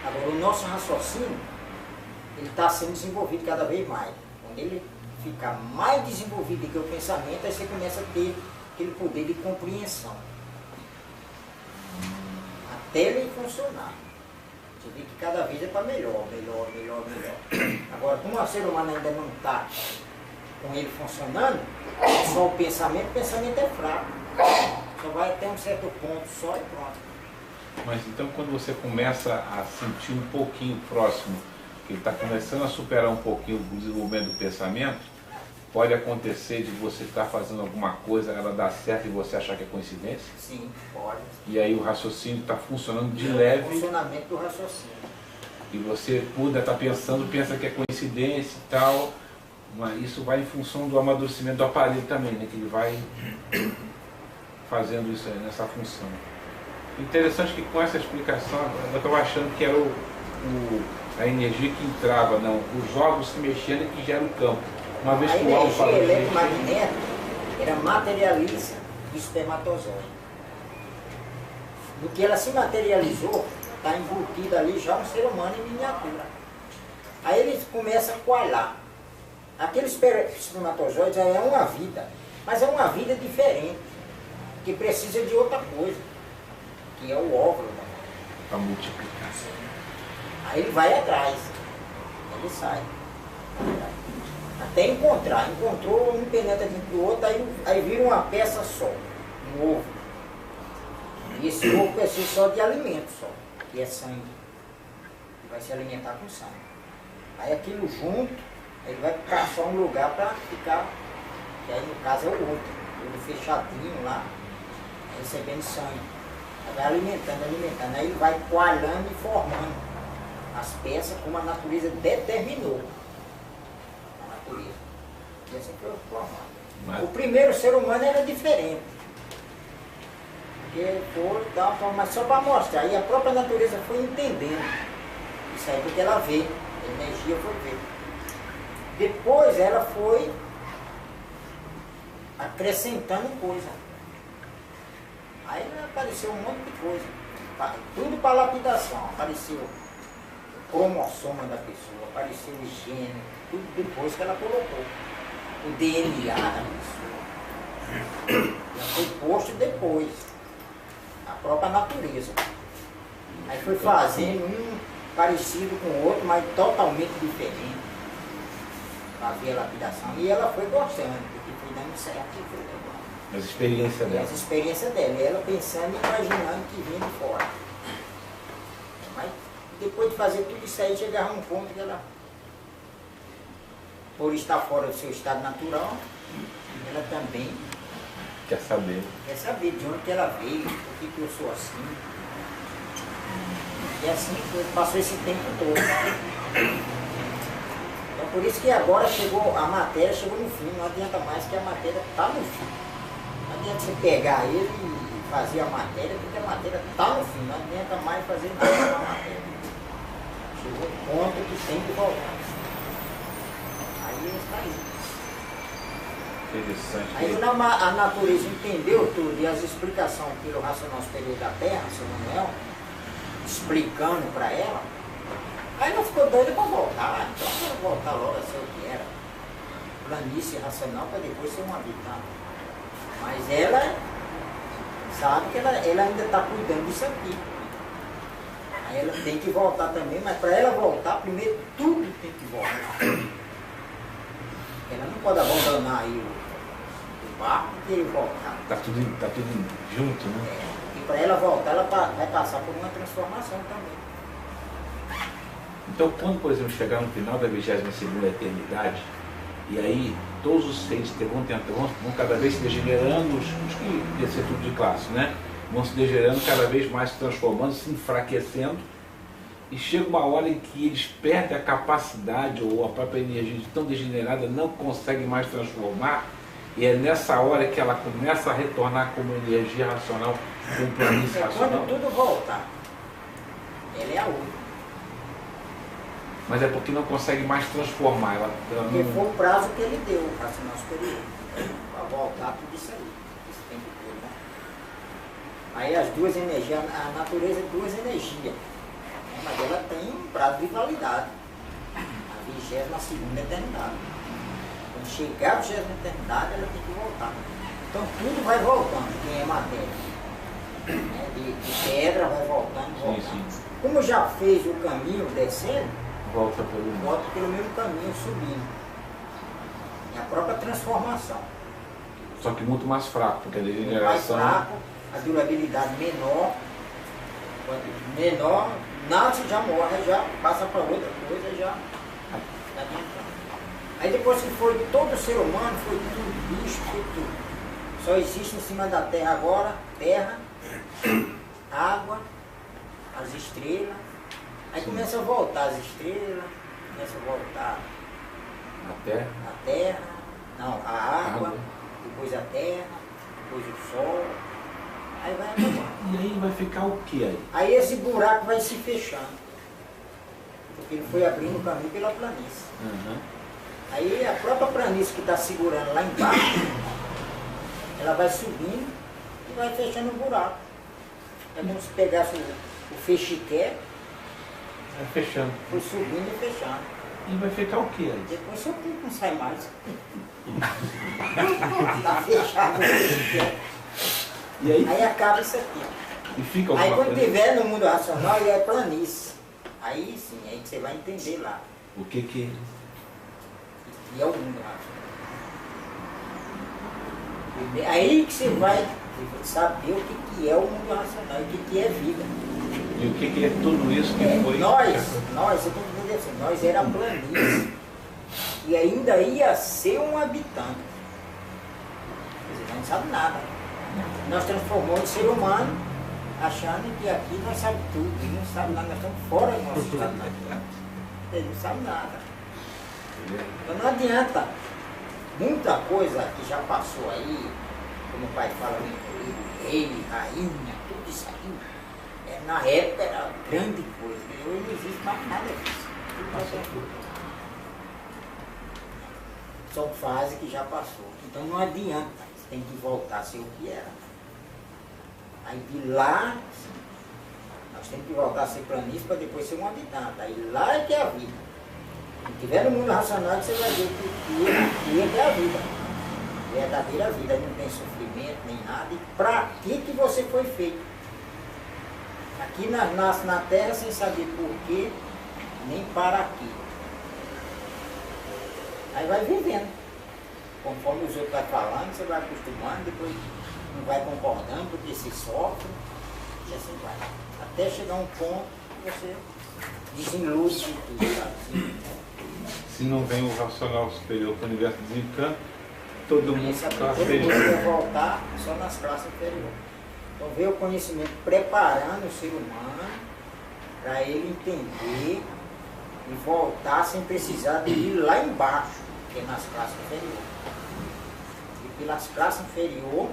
B: Agora, o nosso raciocínio, ele está sendo desenvolvido cada vez mais. Quando ele ficar mais desenvolvido do que o pensamento, aí você começa a ter aquele poder de compreensão. Até ele funcionar. Você vê que cada vez é para melhor. Agora, como o ser humano ainda não está com ele funcionando, só o pensamento é fraco. Só vai até um certo ponto só e pronto.
A: Mas então quando você começa a sentir um pouquinho próximo, que está começando a superar um pouquinho o desenvolvimento do pensamento, pode acontecer de você estar fazendo alguma coisa, ela dar certo e você achar que é coincidência?
B: Sim, pode.
A: E aí o raciocínio está funcionando de leve.
B: O funcionamento do raciocínio.
A: E você puder estar pensando, pensa que é coincidência e tal, mas isso vai em função do amadurecimento do aparelho também, né? Que ele vai fazendo isso aí, nessa função. Interessante que com essa explicação, eu estava achando que era a energia que entrava, não, os órgãos se mexendo e que gera o campo. Uma vez que o órgão fala
B: a energia eletromagnética, ela materializa o espermatozoide. No que ela se materializou, está embutido ali já um ser humano em miniatura. Aí ele começa a coalhar. Aquele espermatozoide já é uma vida, mas é uma vida diferente, que precisa de outra coisa, que é o óvulo.
A: Para multiplicar.
B: Aí ele vai atrás, ele sai. Até encontrar. Encontrou, um penetra dentro do outro, aí vira uma peça só, um ovo. E esse ovo precisa só de alimento só, que é sangue. Ele vai se alimentar com sangue. Aí aquilo junto, ele vai caçar um lugar para ficar, que aí no caso é o outro, ele fechadinho lá, recebendo sangue. Aí vai alimentando, alimentando. Aí ele vai coalhando e formando as peças como a natureza determinou. A natureza. E essa foi formada. O primeiro ser humano era diferente. Porque foi dar uma forma, mas só para mostrar. E a própria natureza foi entendendo. Isso aí porque ela vê. A energia foi ver. Depois ela foi acrescentando coisa. Aí apareceu um monte de coisa. Tudo para lapidação. Apareceu o cromossoma da pessoa, apareceu o gênero, tudo depois que ela colocou. O DNA da pessoa. Já foi posto depois. A própria natureza. Aí foi fazendo um parecido com o outro, mas totalmente diferente. Fazia a lapidação. E ela foi gostando, porque foi dando certo e foi legal.
A: As experiências dela.
B: As experiências dela. E ela pensando e imaginando que vinha de fora. Mas depois de fazer tudo isso aí, chegava um ponto que ela, por estar fora do seu estado natural, ela também
A: quer saber
B: de onde que ela veio, por que eu sou assim. E assim foi, passou esse tempo todo. Então por isso que agora chegou, a matéria chegou no fim, não adianta mais que a matéria está no fim. Não adianta você pegar ele e fazer a matéria, porque a matéria está no fim, não adianta mais fazer nada com a matéria. Chegou um ponto que tem que voltar. Aí ele está aí.
A: Interessante.
B: Aí quando a natureza entendeu tudo e as explicações pelo racional superior da Terra, São Manuel, explicando para ela, aí ela ficou doida para voltar. Então ela quero voltar logo a ser o que era. Planície racional para depois ser um habitante. Mas ela sabe que ela ainda está cuidando disso aqui. Aí ela tem que voltar também, mas para ela voltar, primeiro tudo tem que voltar. Ela não pode abandonar aí o barco e ele voltar.
A: Tá tudo junto, né?
B: É. E para ela voltar, ela vai passar por uma transformação também.
A: Então, quando, por exemplo, chegar no final da 22ª eternidade, e aí todos os seres vão cada vez se degenerando, os que descer tudo de classe, né? Vão se degenerando cada vez mais, se transformando, se enfraquecendo, e chega uma hora em que eles perdem a capacidade ou a própria energia de tão degenerada, não conseguem mais transformar, e é nessa hora que ela começa a retornar como energia racional, como planície racional.
B: Quando tudo voltar, ela é a única.
A: Mas é porque não consegue mais transformar. Ela
B: Porque
A: não...
B: foi o prazo que ele deu, o racional superior, para voltar tudo isso aí, esse tempo todo, né? Aí as duas energias, a natureza é duas energias, né? Mas ela tem um prazo de validade, a 22ª eternidade. Quando chegar a 22ª eternidade, ela tem que voltar. Então tudo vai voltando, quem é matéria. Né? De pedra vai voltando, voltando.
A: Sim.
B: Como já fez o caminho descendo,
A: volta
B: pelo mesmo caminho subindo. É a própria transformação.
A: Só que muito mais fraco, porque a
B: Mais
A: degeneração...
B: fraco, a durabilidade menor, Quando menor, nasce, já morre, já passa para outra coisa, já adianta. Aí depois que foi todo ser humano, foi tudo bicho, foi tudo. Só existe em cima da terra agora, terra, água, as estrelas. Aí começa a voltar as estrelas, começa a voltar a terra, não, a água, depois a terra, depois o sol. Aí vai acabar.
A: E aí vai ficar o que aí?
B: Aí esse buraco vai se fechando. Porque ele foi abrindo o caminho pela planície.
A: Uhum.
B: Aí a própria planície que está segurando lá embaixo, ela vai subindo e vai fechando o buraco. É como se pegasse o fechiqué,
A: Vai fechando.
B: foi subindo e fechando.
A: E vai ficar o que aí?
B: Depois seu pinto não sai mais. Está fechado o fechiqué.
A: E aí?
B: Aí acaba isso aqui.
A: E fica
B: Aí
A: alguma
B: quando
A: coisa?
B: tiver no mundo racional, aí é planície. Aí sim, aí você vai entender lá.
A: O que que...
B: E é o mundo racional. Aí que você vai saber o que é o mundo racional e o que é vida.
A: E o que é tudo isso que foi...
B: Nós, você tem que entender assim, nós era planície e ainda ia ser um habitante. Quer dizer, nós não sabe nada. Nós transformamos o ser humano achando que aqui nós sabemos tudo, e não sabe nada, nós estamos fora do nosso estado natural. Ele não sabe nada. Então não adianta. Muita coisa que já passou aí, como o pai fala no livro, rei, rainha, tudo isso aí, na época era grande coisa. Hoje não existe mais nada disso. Tudo passou tudo. São fases que já passou. Então não adianta. Você tem que voltar a ser o que era. Aí de lá, nós temos que voltar a ser planície para depois ser um habitante. Aí lá é que é a vida. Se tiver no mundo racional, você vai ver que é a vida. Verdadeira vida, não tem sofrimento nem nada. E para que você foi feito? Aqui nasce na terra sem saber por quê, nem para aqui. Aí vai vivendo. Conforme os outros vão falando, você vai acostumando, depois não vai concordando, porque se sofre, e assim vai. Até chegar um ponto que você desilude de tudo, sabe?
A: Se não vem o racional superior para o universo desencanta, todo mundo
B: Todo
A: fica
B: mundo
A: feliz.
B: vai voltar só nas classes inferiores. Então veio o conhecimento preparando o ser humano para ele entender e voltar sem precisar de ir lá embaixo, que é nas classes inferiores. E pelas classes inferiores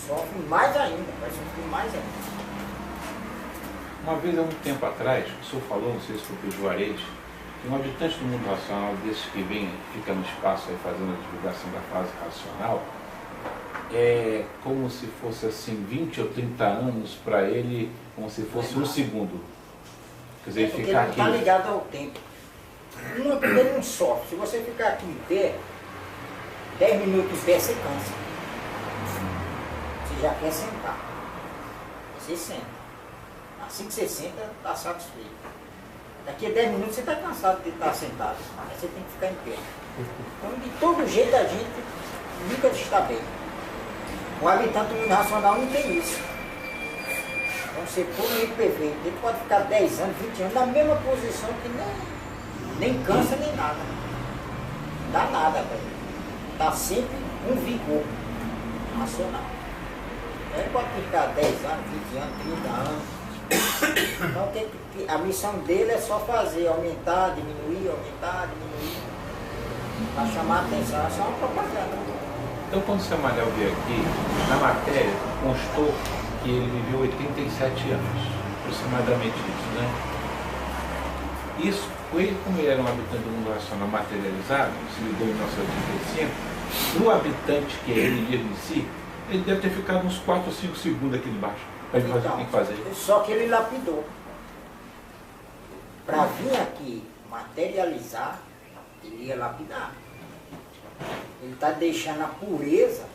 B: sofre mais ainda, vai sofrer mais ainda.
A: Uma vez, há um tempo atrás, o senhor falou, não sei se foi para o Juarez, que um habitante do mundo racional, desses que vem, fica no espaço aí fazendo a divulgação da fase racional, é como se fosse assim 20 ou 30 anos para ele, como se fosse um segundo. Quer dizer,
B: Porque
A: ficar
B: ele não
A: aqui.
B: está ligado ao tempo. Ele não sofre. Se você ficar aqui em pé, 10 minutos em pé, você cansa. Você já quer sentar. Você senta. Assim que você senta, está satisfeito. Daqui a 10 minutos você está cansado de estar sentado. Aí você tem que ficar em pé. Então, de todo jeito, a gente nunca está bem. O habitante do mundo racional não tem isso. Então, você pôr no perfeito, ele pode ficar 10 anos, 20 anos na mesma posição que nem cansa nem nada. Não dá nada, velho. Está sempre um vigor racional. Então, ele pode ficar 10 anos, 20 anos, 30 anos. Então a missão dele é só fazer, aumentar, diminuir, para chamar a atenção, é só uma propaganda.
A: Então, quando o Samael veio aqui, na matéria constou que ele viveu 87 anos, aproximadamente isso, né? Isso, ele, como ele era um habitante do mundo racional materializado, se ligou em 1985, para o habitante que é ele mesmo em si, ele deve ter ficado uns 4 ou 5 segundos aqui embaixo, para ele fazer o que tem que fazer.
B: Só que ele lapidou. Para vir aqui materializar, ele ia lapidar. Ele está deixando a pureza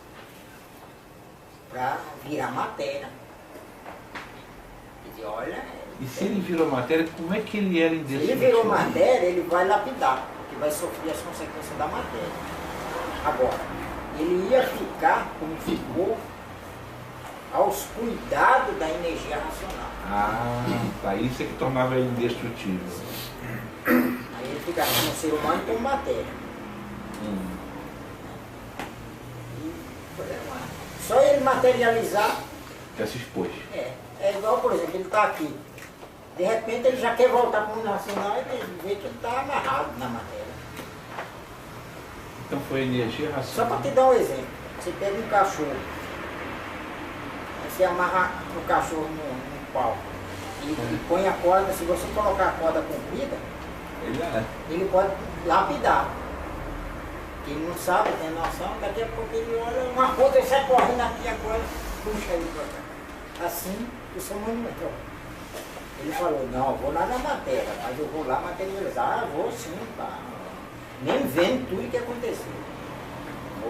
B: para virar matéria. Quer dizer, olha...
A: E se ele virou matéria, como é que ele era
B: Se
A: indestrutível?
B: ele virou matéria, ele vai lapidar, porque vai sofrer as consequências da matéria. Agora, ele ia ficar como ficou aos cuidados da energia racional.
A: Ah, tá. Isso é que tornava ele indestrutível.
B: Aí ele ficava como ser humano como matéria. Só ele materializar.
A: Já se expôs.
B: É igual, por exemplo, ele está aqui. De repente ele já quer voltar para o mundo racional e vê que ele está amarrado na matéria.
A: Então foi energia
B: Só
A: racional.
B: para te dar um exemplo. Você pega um cachorro. Aí você amarra o cachorro no pau. E põe a corda. Se você colocar a corda comprida, ele pode lapidar. Ele não sabe, tem noção, daqui a pouco ele olha uma coisa e sai correndo aqui agora, puxa ele pra cá. Assim, o seu monumental. Ele falou, não, eu vou lá na matéria, mas eu vou lá materializar, vou sim, tá. Nem vendo tudo que aconteceu.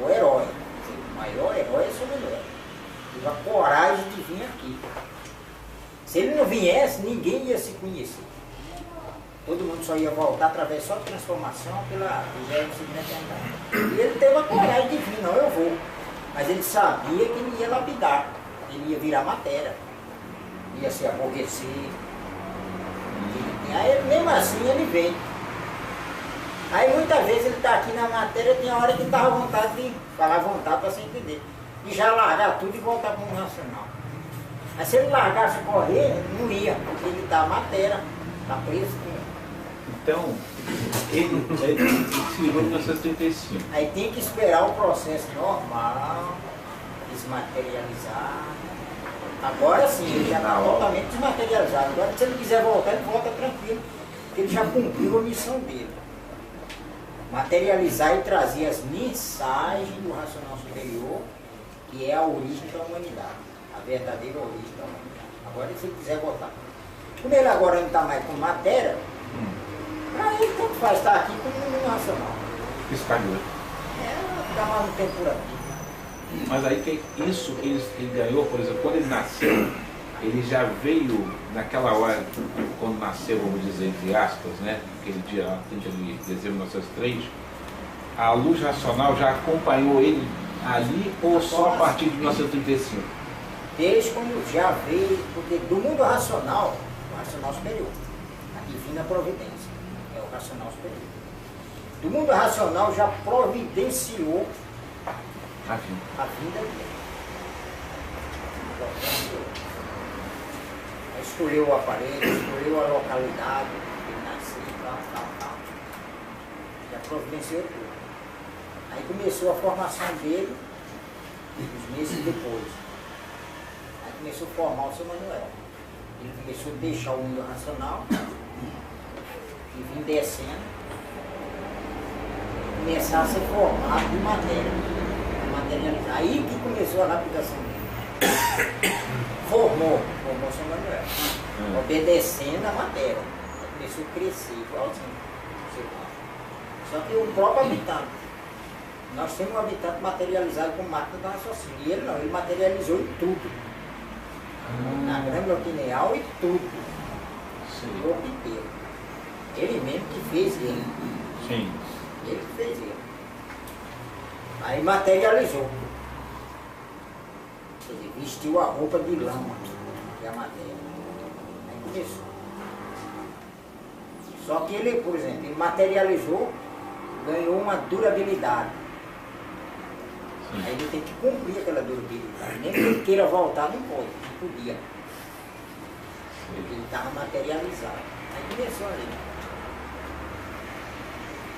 B: O herói, o maior herói é sua mulher. Teve a coragem de vir aqui. Se ele não viesse, ninguém ia se conhecer. Todo mundo só ia voltar através só de transformação pela 22ª andar. E ele teve a coragem de vir, não, eu vou. Mas ele sabia que ele ia lapidar, ele ia virar matéria, ia se aborrecer. E aí, mesmo assim, ele vem. Aí muitas vezes ele está aqui na matéria, tem hora que estava à vontade de falar à vontade para você entender. E já largar tudo e voltar para o mundo racional. Mas se ele largasse correr, não ia, porque ele está matéria, está preso com.
A: Então, ele se livrou em 1935.
B: Aí tem que esperar o processo normal, desmaterializar. Agora sim, ele já está totalmente desmaterializado. Agora, se ele quiser voltar, ele volta tranquilo, porque ele já cumpriu a missão dele. Materializar e trazer as mensagens do racional superior, que é a origem da humanidade, a verdadeira origem da humanidade. Agora, se ele quiser voltar. Como ele agora não está mais com matéria, para ele tanto faz estar aqui como no racional.
A: Espalhou.
B: Ficar mais um tempo por aqui.
A: Mas aí que isso ele ganhou, por exemplo, quando ele nasceu, ele já veio naquela hora, quando nasceu, vamos dizer, entre aspas, né? Aquele dia lá, 30 de dezembro de 1903, a luz racional já acompanhou ele ali ou só a partir de 1935?
B: Desde quando já veio, porque do mundo racional, o racional superior, a divina providência, é o racional superior. Do mundo racional já providenciou a vinda dele. Escolheu o aparelho, escolheu a localidade, ele nasceu, tal. Já providenciou tudo. Aí começou a formação dele, uns meses depois. Aí começou a formar o seu Manuel. Ele começou a deixar o mundo racional e vir descendo, começar a ser formado de matéria, materializar. Aí que começou a lapidação dele. Formou o seu Manuel, obedecendo a matéria. Aí começou a crescer, igualzinho. Só que o próprio habitante. Nós temos um habitante materializado como máquina do raciocínio. E ele não, ele materializou em tudo. Na grândula pineal e tudo. O corpo inteiro. Ele mesmo que fez ele.
A: Sim.
B: Ele que fez ele. Aí materializou. Quer dizer, vestiu a roupa de lama, que é a matéria. Aí começou. Só que ele, por exemplo, ele materializou, ganhou uma durabilidade. Aí ele tem que cumprir aquela durabilidade. Nem que ele queira voltar, não pode, não podia. Porque ele estava materializado. Aí começou ali.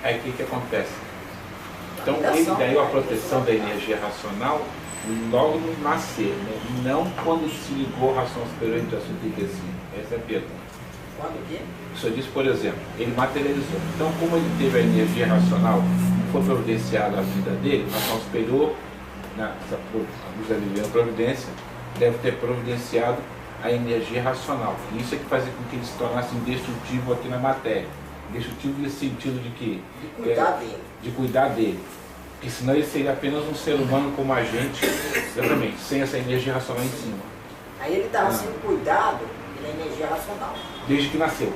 A: Aí o que acontece? Então ele ganhou a proteção da energia racional logo no nascer, né? Não quando se ligou a ração superior em 1935. Essa é a pergunta.
B: Quando o quê?
A: O senhor disse, por exemplo, ele materializou. Então, como ele teve a energia racional, foi providenciada a vida dele, a ração superior, a luz da divina providência, deve ter providenciado a energia racional. E isso é que fazia com que ele se tornasse indestrutível aqui na matéria. Indestrutível nesse sentido de que...
B: De cuidar dele.
A: De cuidar dele. Porque senão ele seria apenas um ser humano como a gente, exatamente, sem essa energia racional em cima.
B: Aí ele estava sendo cuidado pela energia racional.
A: Desde que nasceu.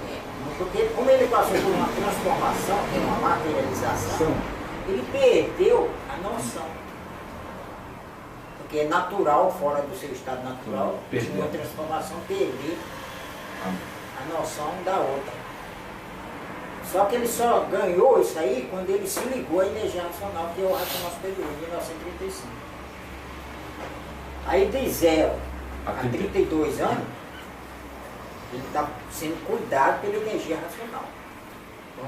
B: Porque como ele passou por uma transformação, que é uma materialização, ele perdeu a noção. Porque é natural, fora do seu estado natural,
A: Perder.
B: uma transformação, perder a noção da outra. Só que ele só ganhou isso aí quando ele se ligou à energia racional, que é o racional superior, em 1935. Aí de 0 a 32 anos, ele está sendo cuidado pela energia racional.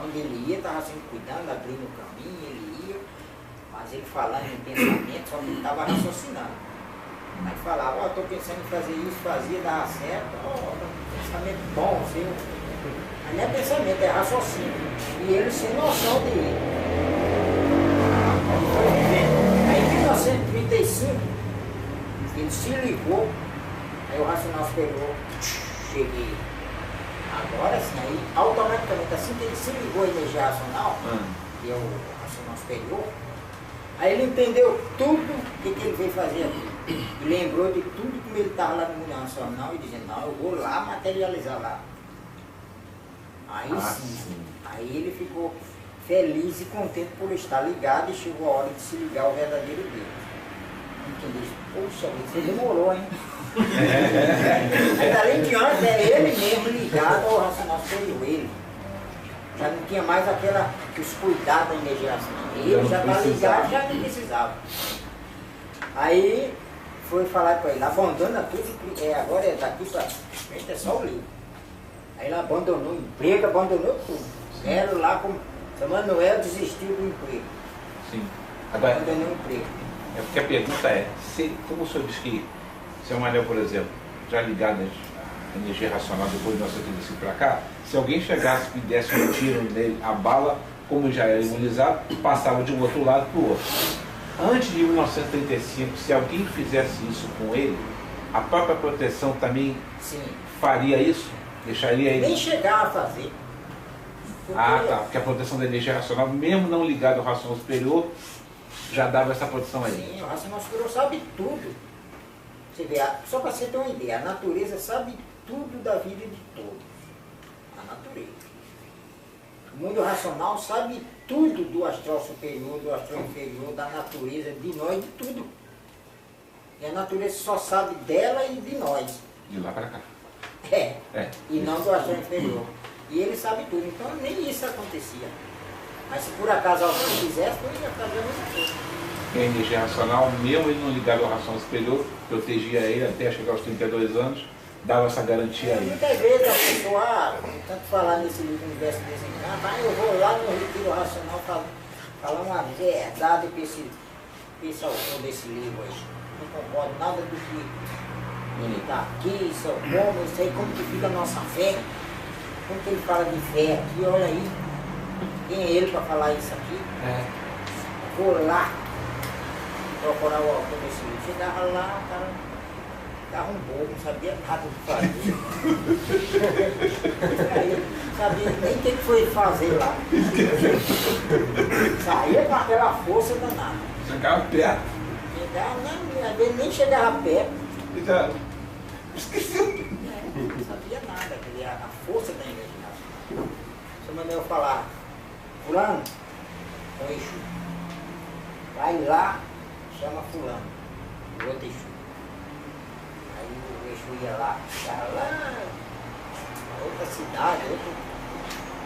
B: Onde ele ia, estava sendo cuidado, abrindo o caminho, ele ia, mas ele falando em pensamento, só que ele estava raciocinando. Aí falava, estou pensando em fazer isso, fazia, dava certo, pensamento bom, seu. Mas não é pensamento, é raciocínio. E ele sem noção dele. Aí em 1935, ele se ligou, aí o racional superior, cheguei. Agora sim, aí automaticamente, assim que ele se ligou à energia racional, que é o racional superior, aí ele entendeu tudo o que ele veio fazer aqui. E lembrou de tudo como ele estava lá no mundo racional e dizendo, não, eu vou lá materializar lá. Aí sim, aí ele ficou feliz e contente por estar ligado e chegou a hora de se ligar ao verdadeiro Deus. Entendeu? Poxa, você demorou, hein? Aí dali em diante é ele mesmo ligado ao racional superior, ele. Já não tinha mais aquela, os cuidados da energia racional. Ele já está ligado, já não precisava. Aí foi falar para ele, abandona tudo, agora é daqui para frente, é só o livro. Aí ele abandonou o emprego, abandonou tudo. Era lá como São Manuel desistiu do emprego.
A: Sim. Agora,
B: abandonou o emprego.
A: É porque a pergunta é, como o senhor diz que São Manuel, por exemplo, já ligado à energia racional depois de 1935 para cá, se alguém chegasse e desse um tiro nele, a bala, como já era imunizado, passava de um outro lado para o outro. Antes de 1935, se alguém fizesse isso com ele, a própria proteção também faria isso? Deixaria ele...
B: Nem chegar a fazer.
A: Tá. Porque a proteção da energia racional, mesmo não ligada ao racional superior, já dava essa proteção aí.
B: Sim, o racional superior sabe tudo. Você vê, só para você ter uma ideia, a natureza sabe tudo da vida de todos. A natureza. O mundo racional sabe tudo do astral superior, do astral inferior, da natureza, de nós, de tudo. E a natureza só sabe dela e de nós.
A: De lá para cá.
B: E não do astral inferior. E ele sabe tudo, então nem isso acontecia. Mas se por acaso alguém fizesse, ele ia fazer a mesma coisa.
A: A energia racional, mesmo ele não ligado ao racional superior, protegia ele até chegar aos 32 anos, dava essa garantia aí.
B: Muitas vezes a pessoa, tanto falar nesse livro Universo Desencanto, eu vou lá no Retiro Racional falar uma verdade para esse autor desse livro aí. Não concordo nada do que ele está aqui, isso é como, isso aí, como que fica a nossa fé, como que ele fala de fé aqui, olha aí. Quem é ele para falar isso aqui? Vou lá procurar o autor desse livro. Chegava lá, o cara dava um bobo, não sabia nada do que fazer. Aí, não sabia nem o que foi fazer lá. Saía com aquela força danada.
A: Chegava perto.
B: Às vezes nem chegava perto.
A: Então, esqueceu.
B: Não sabia nada, a força da energia. São Manuel falar, fulano, o Exu, vai lá, chama fulano, o outro Exu. Aí o Exu ia lá, ficava lá, outra cidade, outro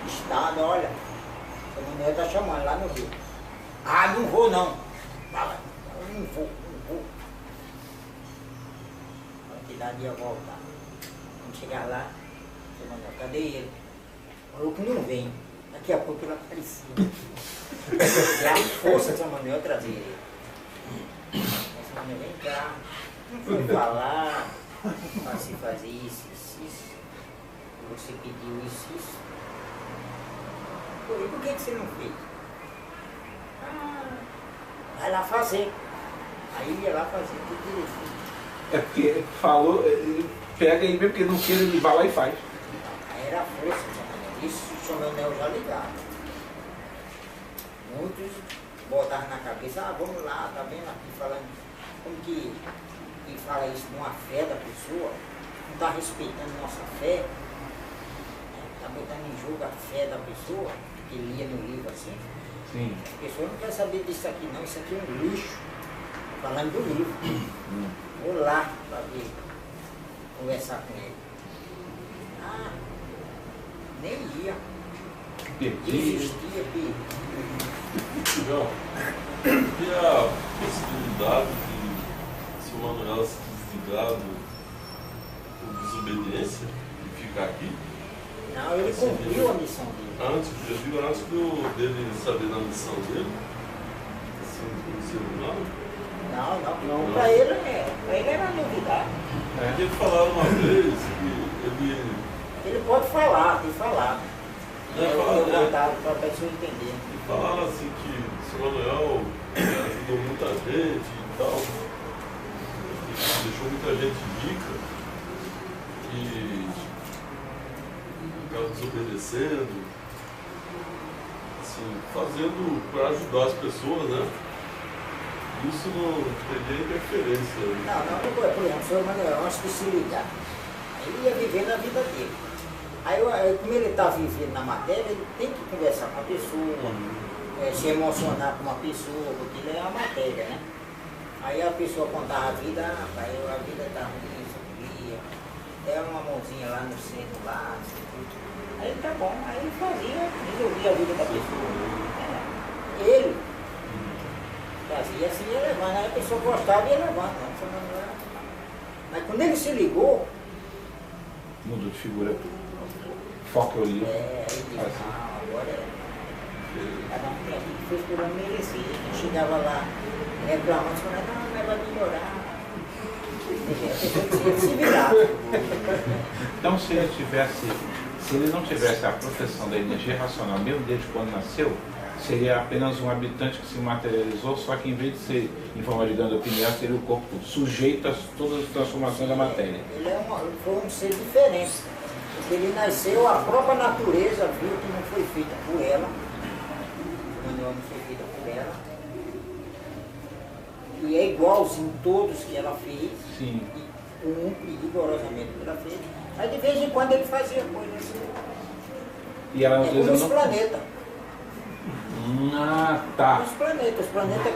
B: estado, olha, São Manuel está chamando lá no Rio. Ah, não vou não. Fala, não vou. A entidade ia voltar. Quando chegar lá, São Manuel, cadê ele? Falou que não vem. Daqui a pouco ele aparecia. É a força de São Manuel trazer ele. São Manuel, vem cá. Não foi falar para se fazer isso. Você pediu isso. E por que você não fez? Vai lá fazer. Aí ia lá fazer tudo direitinho.
A: É porque falou, ele pega ele mesmo, porque não queira, ele vai lá e faz.
B: Aí era a força de São Manuel. Isso o São Manuel já ligava. Muitos botavam na cabeça, vamos lá, tá vendo aqui falando, como que fala isso de uma fé da pessoa, não está respeitando nossa fé, está botando em jogo a fé da pessoa, que lia no livro assim.
A: Sim.
B: A pessoa não quer saber disso aqui não, isso aqui é um lixo. falando do livro. Vou lá para ver, conversar com ele. Ah, nem ia. Desistia, perdi.
C: João, e a possibilidade de se o Manuel se desligar por desobediência e ficar aqui?
B: Não, ele cumpriu a missão dele.
C: Antes dele saber da missão dele? Assim, não sei o nome?
B: Não. Para ele era novidade.
C: Porque falaram uma vez que
B: Ele pode falar, tem falado. Eu tratado para a pessoa entender.
C: E falaram assim que o seu Manuel ajudou muita gente e tal, deixou muita gente rica e ficava desobedecendo, assim, fazendo para ajudar as pessoas, né? Isso não teria interferência.
B: Não, por exemplo, o senhor Manuel, antes de se ligar, ele ia viver na vida dele. Aí, como ele está vivendo na matéria, ele tem que conversar com a pessoa, se emocionar com uma pessoa, porque ele é a matéria, né? Aí a pessoa contava a vida, rapaz, a vida está ruim, isso aqui, é uma mãozinha lá no centro, lá, assim, aí tá bom, aí ele fazia, resolvia a vida da pessoa. Ele fazia assim, ia levando, aí a pessoa gostava e ia levando. Mas quando ele se ligou,
A: mudou de figura. Foca o livro.
B: aí disse, agora cada um tem aquilo que fez por onde merecer. Ele chegava lá reclamando, falando, não, mas vai melhorar. A pessoa tinha que se virar.
A: Então, se ele não tivesse a proteção da energia racional, mesmo desde quando nasceu, seria apenas um habitante que se materializou, só que em vez de ser em forma de grande opinião, seria o corpo sujeito a todas as transformações da matéria.
B: Ele foi um ser diferente. Porque ele nasceu, a própria natureza viu que não foi feita por ela. Não foi feita por ela. E é igualzinho todos que ela fez.
A: Sim.
B: E rigorosamente que ela fez. Mas de vez em quando ele fazia coisas assim.
A: E ela
B: como os planetas.
A: Ah, tá.
B: Os planetas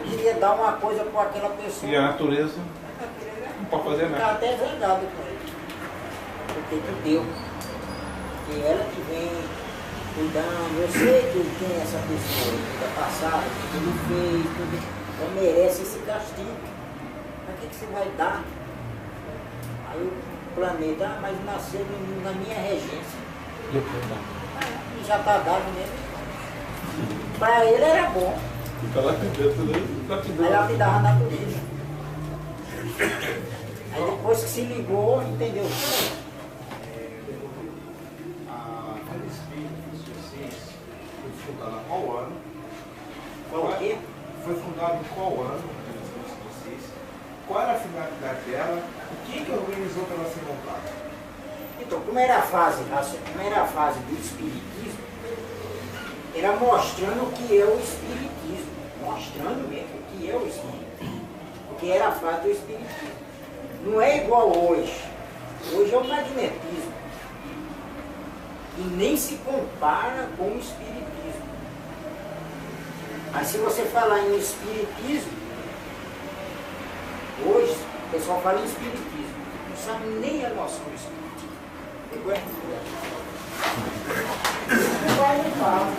B: queriam dar uma coisa para aquela pessoa.
A: E a natureza não pode fazer
B: Está
A: nada.
B: até zangado com ele. Porque que deu. Que ela que vem cuidando. Eu sei que tem essa pessoa da passada, que ele fez, tudo. Então merece esse castigo. Mas o que você vai dar? Aí o planeta, mas nasceu na minha regência. E já está dado mesmo. Para ele era bom.
C: Fica lá dentro, né?
B: Aí ela me dava a natureza. Aí depois que se ligou, entendeu?
D: A Casa Espírita de vocês foi fundada em qual ano?
B: Qual o quê?
D: Foi fundada em qual ano? De vocês? Qual era a finalidade dela? O que organizou para ela ser montada?
B: Então, como era a fase do espiritismo, era mostrando o que é o espiritismo. Mostrando mesmo o que é o espiritismo. Porque era a fase do espiritismo. Não é igual hoje. Hoje é o magnetismo. E nem se compara com o espiritismo. Mas se você falar em espiritismo, hoje o pessoal fala em espiritismo. Não sabe nem a noção do espiritismo. Pegou a não vai nem falar.